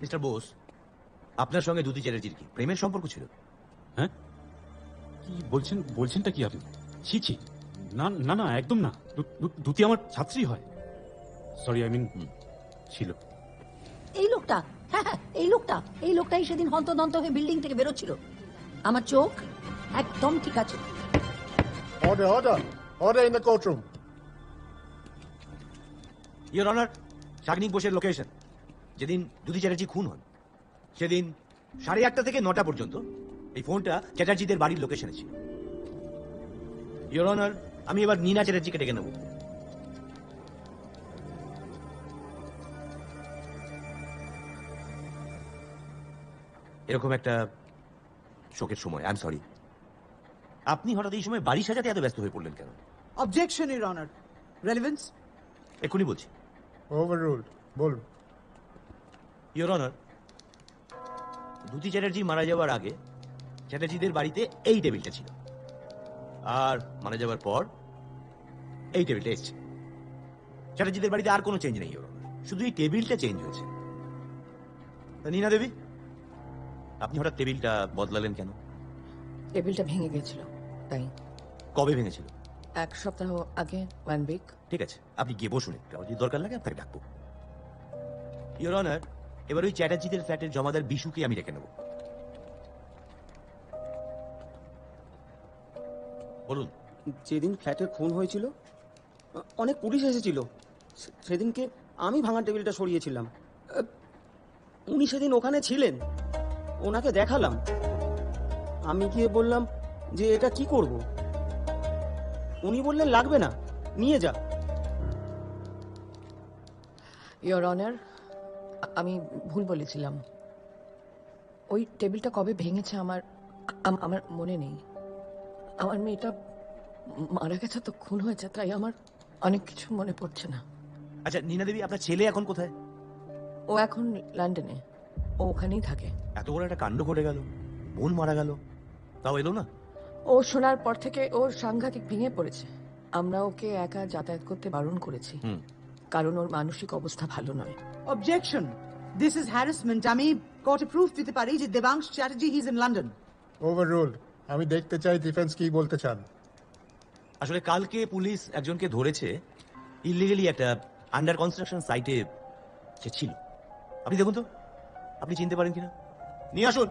Mister Bose, আপনার সঙ্গে দ্যুতি চ্যাটার্জির কি প্রেমের সম্পর্ক ছিল? হ্যাঁ, কি বলছেনটা কি আপনি? ছি ছি, না না না, একদম না। দ্যুতি আমার ছাত্রী হয়। সরি, আই মিন ছিল। এই লোকটা, হ্যাঁ, এই লোকটাই সেদিন হন্তদন্ত হয়ে বিল্ডিং থেকে বেরোচ্ছিল। আমার চোখ একদম ঠিক আছে। Order in the courtroom. Your honour, Sagnik বোসের লোকেশন যেদিন দ্যুতি চ্যাটার্জি খুন হন সেদিন 8:30 থেকে 9টা পর্যন্ত এই ফোনটা চ্যাটার্জিদের বাড়ির লোকেশনে ছিল। ইওর অনার, আমি এবার নীনা চ্যাটার্জিকে ডেকে নেব। এরকম একটা শোকের সময়, আই এম সরি, আপনি হঠাৎ এই সময় বাড়ি সাজাতে এত ব্যস্ত হয়ে পড়লেন কেন? Objection, Your Honor. Relevance? এক্ষুনি বলছি। Overruled. বলুন। ইওর অনার, দ্যুতি চ্যাটার্জি মারা যাওয়ার আগে চ্যাটার্জিদের বাড়িতে এই টেবিলটা ছিল, আর মারা যাওয়ার পর এই টেবিলটা এসছে। চ্যাটার্জিদের বাড়িতে আর কোনো চেঞ্জ নেই ইওর অনার, শুধু এই টেবিলটা চেঞ্জ হয়েছে। তা নীনা দেবী, আপনি হঠাৎ টেবিলটা বদলালেন কেন? টেবিলটা ভেঙে গেছিল, তাই। কবে ভেঙেছিল? 1 সপ্তাহ আগে, 1 উইক। ঠিক আছে, আপনি গিয়ে বসুন একটু, যদি দরকার লাগে আপনাকে ডাকবো। ইওর অনার, এবার ওই চ্যাটার্জিদের ফ্ল্যাটের জমাদার বিশুকে আমি ডেকে নেব। বলুন। যেদিন ফ্ল্যাটের খুন হয়েছিল অনেক পুলিশ এসেছিল। সেদিনকে আমি ভাঙা টেবিলটা সরিয়েছিলাম। উনি সেদিন ওখানে ছিলেন, ওনাকে দেখালাম। আমি গিয়ে বললাম যে এটা কি করব, উনি বললেন লাগবে না, নিয়ে যা। ইয়োর অনার, আমি ভুল বলেছিলাম। ওই টেবিলটা কবে ভেঙেছে আমার মনে নেই। আমার মেয়েটা মারা গেছে তো খুন হয়েছে, তাই আমার অনেক কিছু মনে পড়ছে না। আচ্ছা নীনা দেবী, আপনার ছেলে এখন কোথায়? ও এখন লন্ডনে, ও ওখানেই থাকে। এত বড় একটা কাণ্ড ঘটে গেল, বোন মারা গেল, তাও এলো না? ও শোনার পর থেকে ওর সাংঘাতিক ভেঙে পড়েছে। আমরা ওকে একা যাতায়াত করতে বারণ করেছি, কারণ ওর মানসিক অবস্থা ভালো নয়। Objection. This is harassment. আমি কোর্টে প্রুফ দিতে পারি যে Debansh Chatterjee he is in London. Overruled. আমি দেখতে চাই ডিফেন্স কি বলতে চান। আসলে কালকে পুলিশ একজনকে ধরেছে, ইলিগালি একটা আন্ডার কনস্ট্রাকশন সাইটে সে ছিল। আপনি দেখুন তো, আপনি চিনতে পারেন কিনা। নিয়ে আসুন।